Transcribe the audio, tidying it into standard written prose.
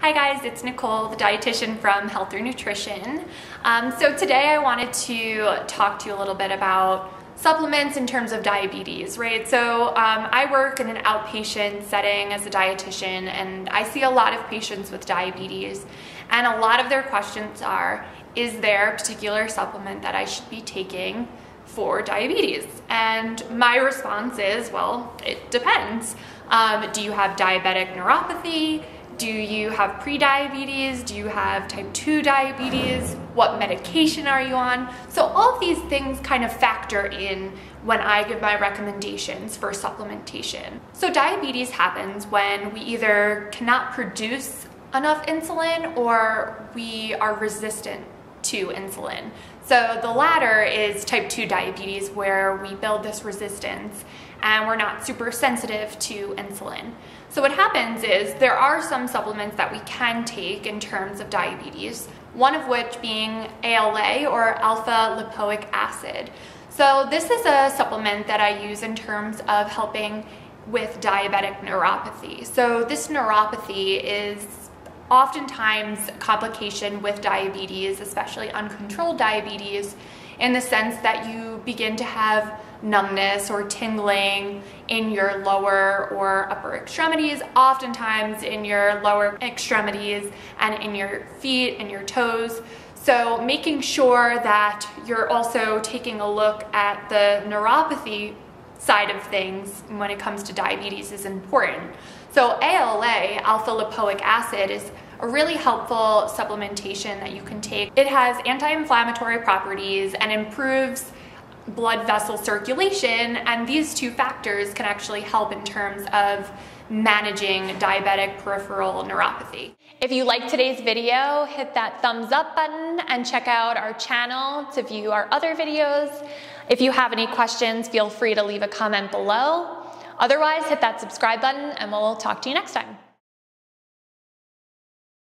Hi guys, it's Nicole, the dietitian from Health Through Nutrition. So today I wanted to talk to you a little bit about supplements in terms of diabetes, right? So I work in an outpatient setting as a dietitian, and I see a lot of patients with diabetes, and a lot of their questions are, is there a particular supplement that I should be taking for diabetes? And my response is, well, it depends. Do you have diabetic neuropathy? Do you have pre-diabetes? Do you have type 2 diabetes? What medication are you on? So all of these things kind of factor in when I give my recommendations for supplementation. So diabetes happens when we either cannot produce enough insulin or we are resistant to insulin. So the latter is type 2 diabetes, where we build this resistance and we're not super sensitive to insulin. So what happens is there are some supplements that we can take in terms of diabetes, one of which being ALA, or alpha lipoic acid. So this is a supplement that I use in terms of helping with diabetic neuropathy. So this neuropathy is oftentimes a complication with diabetes, especially uncontrolled diabetes, in the sense that you begin to have numbness or tingling in your lower or upper extremities, oftentimes in your lower extremities and in your feet and your toes. So making sure that you're also taking a look at the neuropathy side of things when it comes to diabetes is important. So ALA, alpha lipoic acid, is a really helpful supplementation that you can take. It has anti-inflammatory properties and improves blood vessel circulation, and these two factors can actually help in terms of managing diabetic peripheral neuropathy. If you liked today's video, hit that thumbs up button and check out our channel to view our other videos. If you have any questions, feel free to leave a comment below. Otherwise, hit that subscribe button and we'll talk to you next time.